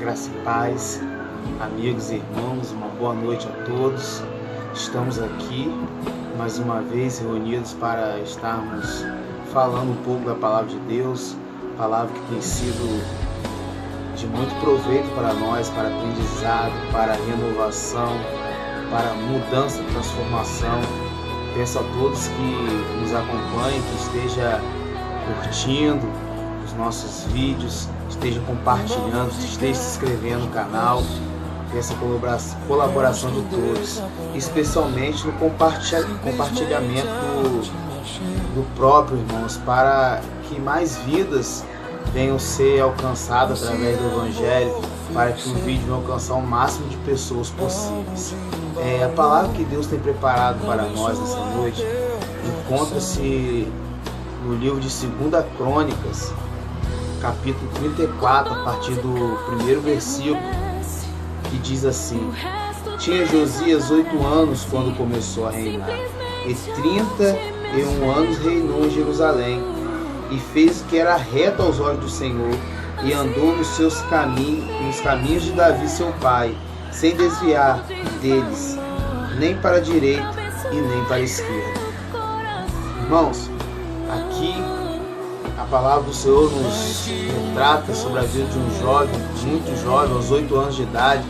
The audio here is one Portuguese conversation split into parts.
Graça e paz, amigos e irmãos, uma boa noite a todos. Estamos aqui mais uma vez reunidos para estarmos falando um pouco da Palavra de Deus, palavra que tem sido de muito proveito para nós, para aprendizado, para renovação, para mudança, transformação. Peço a todos que nos acompanhem, que esteja curtindo os nossos vídeos, esteja compartilhando, esteja se inscrevendo no canal. Peço a colaboração de todos, especialmente no compartilhamento do próprio, irmãos, para que mais vidas venham ser alcançadas através do Evangelho, para que o vídeo venha alcançar o máximo de pessoas possíveis. A palavra que Deus tem preparado para nós nessa noite encontra-se no livro de 2 Crônicas, capítulo 34, a partir do primeiro versículo, que diz assim: Tinha Josias 8 anos quando começou a reinar, e 31 anos reinou em Jerusalém, e fez o que era reto aos olhos do Senhor, e andou nos caminhos de Davi seu pai, sem desviar deles, nem para a direita e nem para a esquerda. Irmãos, aqui a palavra do Senhor nos retrata sobre a vida de um jovem, muito jovem, aos 8 anos de idade,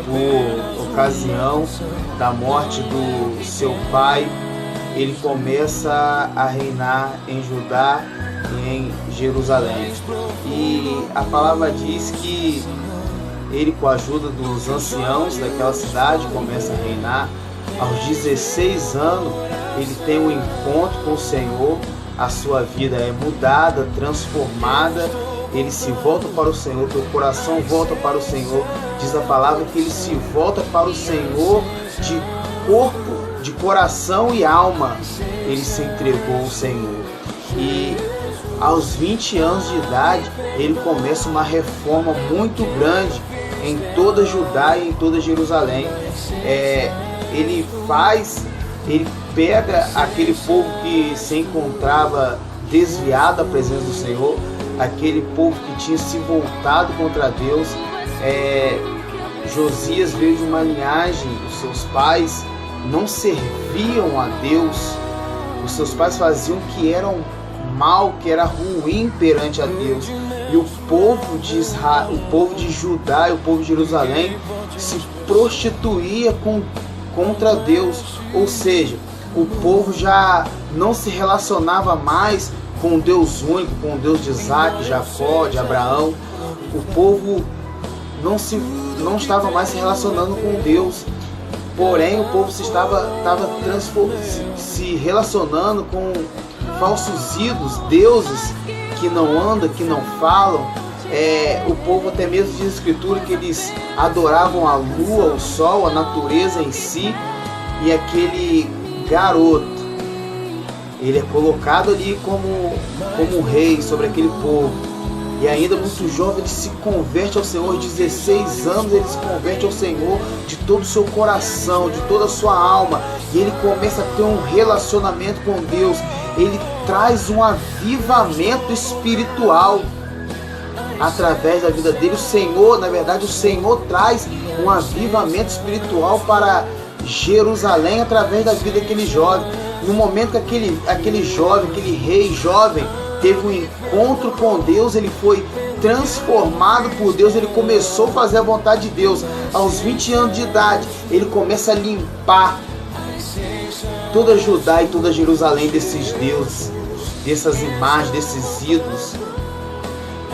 por ocasião da morte do seu pai. Ele começa a reinar em Judá e em Jerusalém. E a palavra diz que ele, com a ajuda dos anciãos daquela cidade, começa a reinar. Aos 16 anos, ele tem um encontro com o Senhor. A sua vida é mudada, transformada. Ele se volta para o Senhor, teu coração volta para o Senhor. Diz a palavra que ele se volta para o Senhor de corpo, de coração e alma. Ele se entregou ao Senhor. E aos 20 anos de idade, ele começa uma reforma muito grande em toda Judá e em toda Jerusalém. Ele pega aquele povo que se encontrava desviado da presença do Senhor, aquele povo que tinha se voltado contra Deus. Josias veio de uma linhagem, os seus pais não serviam a Deus, os seus pais faziam o que era mal, que era ruim perante a Deus. E o povo de Israel, o povo de Judá e o povo de Jerusalém se prostituía contra Deus, ou seja, o povo já não se relacionava mais com o Deus único, com o Deus de Isaac, Jacó, de Abraão. O povo não estava mais se relacionando com Deus, porém o povo estava se relacionando com falsos ídolos, deuses que não andam, que não falam. O povo, até mesmo diz a Escritura que eles adoravam a lua, o sol, a natureza em si. E aquele garoto, ele é colocado ali como rei sobre aquele povo. E ainda muito jovem, ele se converte ao Senhor. 16 anos ele se converte ao Senhor de todo o seu coração, de toda a sua alma. E ele começa a ter um relacionamento com Deus. Ele traz um avivamento espiritual através da vida dele. O Senhor, na verdade, o Senhor traz um avivamento espiritual para Jerusalém através da vida daquele jovem. No momento que aquele jovem, aquele rei jovem, teve um encontro com Deus, ele foi transformado por Deus, ele começou a fazer a vontade de Deus. Aos 20 anos de idade, ele começa a limpar toda Judá e toda Jerusalém desses deuses, dessas imagens, desses ídolos.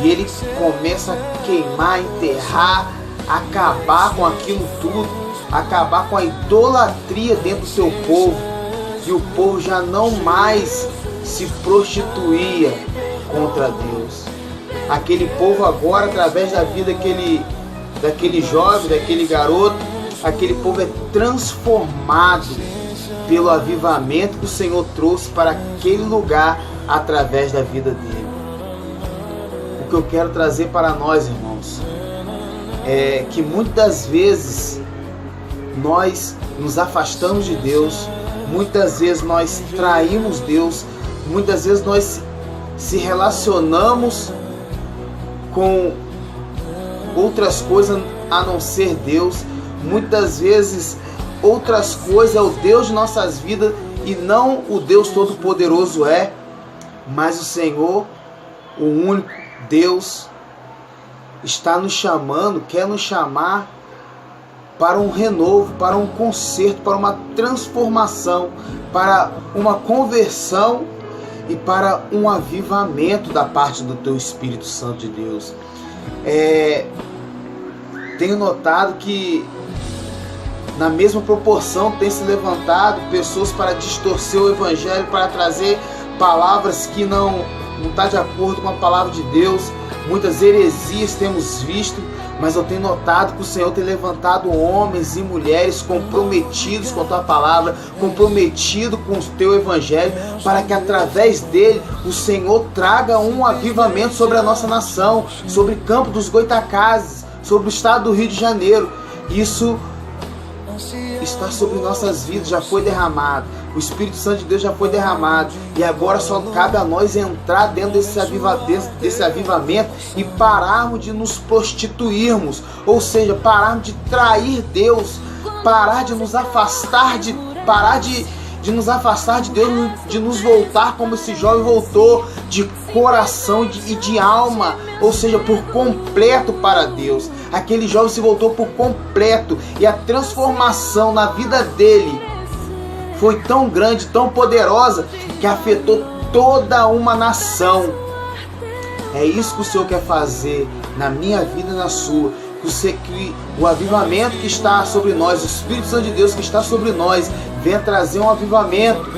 E ele começa a queimar, enterrar, acabar com aquilo tudo, acabar com a idolatria dentro do seu povo. E o povo já não mais se prostituía contra Deus. Aquele povo agora, através da vida daquele jovem, daquele garoto, aquele povo é transformado pelo avivamento que o Senhor trouxe para aquele lugar através da vida dele. O que eu quero trazer para nós, irmãos, é que muitas vezes nós nos afastamos de Deus, muitas vezes nós traímos Deus, muitas vezes nós se relacionamos com outras coisas a não ser Deus. Muitas vezes outras coisas é o Deus de nossas vidas e não o Deus Todo-Poderoso é, mas o Senhor, o único Deus, está nos chamando, quer nos chamar para um renovo, para um conserto, para uma transformação, para uma conversão e para um avivamento da parte do Teu Espírito Santo de Deus. Tenho notado que na mesma proporção tem se levantado pessoas para distorcer o Evangelho, para trazer palavras que não está de acordo com a palavra de Deus. Muitas heresias temos visto, mas eu tenho notado que o Senhor tem levantado homens e mulheres comprometidos com a Tua palavra, comprometidos com o Teu Evangelho, para que através dele o Senhor traga um avivamento sobre a nossa nação, sobre o campo dos Goitacazes, sobre o estado do Rio de Janeiro. Isso está sobre nossas vidas, já foi derramado. O Espírito Santo de Deus já foi derramado. E agora só cabe a nós entrar dentro desse avivamento e pararmos de nos prostituirmos. Ou seja, pararmos de trair Deus, parar de nos afastar de nos afastar de Deus, de nos voltar como esse jovem voltou, de coração e de alma, ou seja, por completo para Deus. Aquele jovem se voltou por completo e a transformação na vida dele foi tão grande, tão poderosa, que afetou toda uma nação. É isso que o Senhor quer fazer na minha vida e na sua. Que o avivamento que está sobre nós, o Espírito Santo de Deus que está sobre nós, venha trazer um avivamento,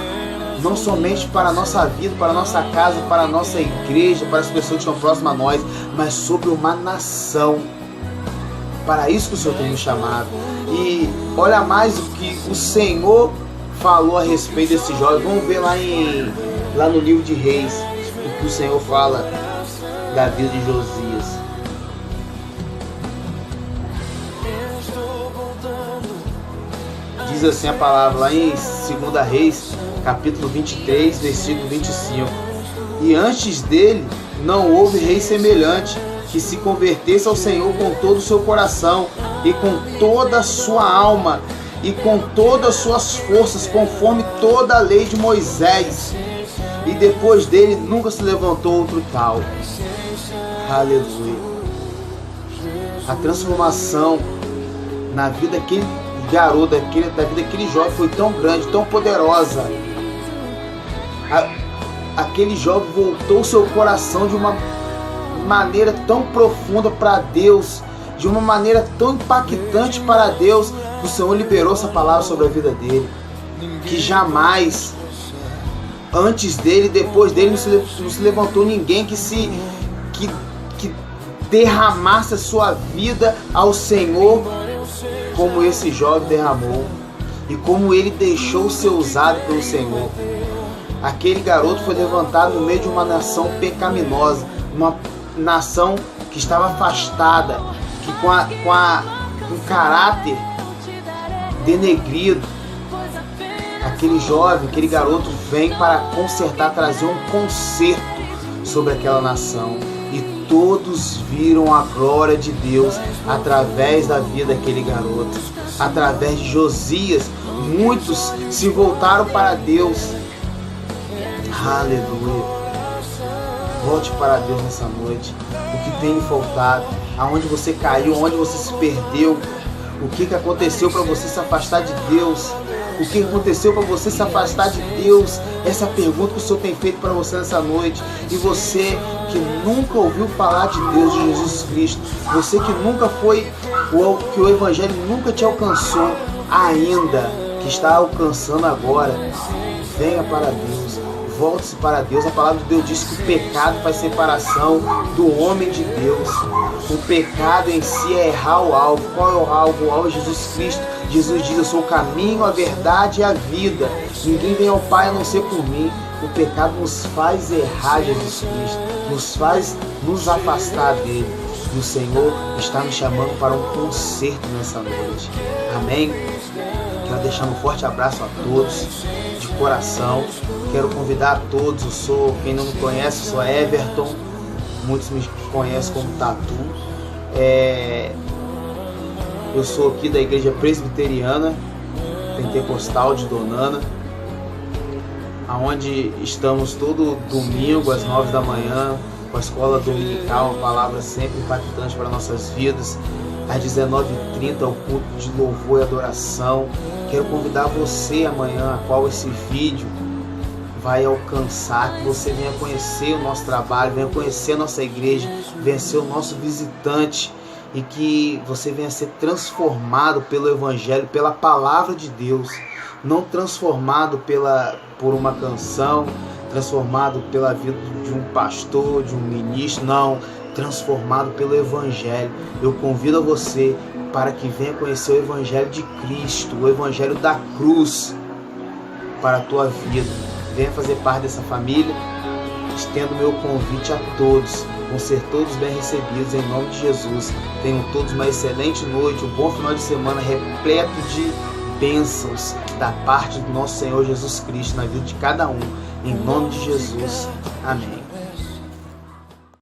não somente para a nossa vida, para a nossa casa, para a nossa igreja, para as pessoas que estão próximas a nós, mas sobre uma nação. Para isso que o Senhor tem me chamado. E olha mais o que o Senhor falou a respeito desse jovem. Vamos ver lá no livro de Reis, o que o Senhor fala da vida de Josias. Diz assim a palavra lá em 2 Reis, capítulo 23, versículo 25. E antes dele não houve rei semelhante, que se convertesse ao Senhor com todo o seu coração e com toda a sua alma e com todas as suas forças, conforme toda a lei de Moisés. E depois dele nunca se levantou outro tal. Aleluia. A transformação na vida daquele garoto, da vida daquele jovem foi tão grande, tão poderosa. Aquele jovem voltou seu coração de uma maneira tão profunda para Deus, de uma maneira tão impactante para Deus, que o Senhor liberou essa palavra sobre a vida dele, que jamais antes dele, depois dele, não se levantou ninguém que derramasse a sua vida ao Senhor como esse jovem derramou e como ele deixou ser usado pelo Senhor. Aquele garoto foi levantado no meio de uma nação pecaminosa, uma nação que estava afastada, que com um caráter denegrido. Aquele jovem, aquele garoto vem para consertar, trazer um conserto sobre aquela nação. E todos viram a glória de Deus através da vida daquele garoto. Através de Josias, muitos se voltaram para Deus. Aleluia. Volte para Deus nessa noite. O que tem lhe faltado? Aonde você caiu? Aonde você se perdeu? O que aconteceu para você se afastar de Deus? O que aconteceu para você se afastar de Deus? Essa pergunta que o Senhor tem feito para você nessa noite. E você que nunca ouviu falar de Deus, de Jesus Cristo, você que nunca que o Evangelho nunca te alcançou ainda, que está alcançando agora, venha para Deus, volte-se para Deus. A palavra de Deus diz que o pecado faz separação do homem de Deus. O pecado em si é errar o alvo. Qual é o alvo? O alvo é Jesus Cristo. Jesus diz: eu sou o caminho, a verdade e a vida. Ninguém vem ao Pai a não ser por mim. O pecado nos faz errar Jesus Cristo, nos faz nos afastar dele. E o Senhor está nos chamando para um concerto nessa noite. Amém? Quero deixar um forte abraço a todos, de coração. Quero convidar a todos. Quem não me conhece, eu sou Everton. Muitos me conhecem como Tatu. Eu sou aqui da Igreja Presbiteriana Pentecostal de Donana, onde estamos todo domingo às 9 da manhã, com a escola dominical, uma palavra sempre impactante para nossas vidas. Às 19h30, o culto de louvor e adoração. Quero convidar você amanhã, a qual esse vídeo vai alcançar, que você venha conhecer o nosso trabalho, venha conhecer a nossa igreja, venha ser o nosso visitante, e que você venha ser transformado pelo Evangelho, pela palavra de Deus, não transformado por uma canção, transformado pela vida de um pastor, de um ministro, não, transformado pelo Evangelho. Eu convido a você para que venha conhecer o Evangelho de Cristo, o Evangelho da cruz para a tua vida. Venha fazer parte dessa família. Estendo meu convite a todos. Vão ser todos bem recebidos em nome de Jesus. Tenham todos uma excelente noite, um bom final de semana repleto de bênçãos da parte do nosso Senhor Jesus Cristo na vida de cada um. Em nome de Jesus. Amém.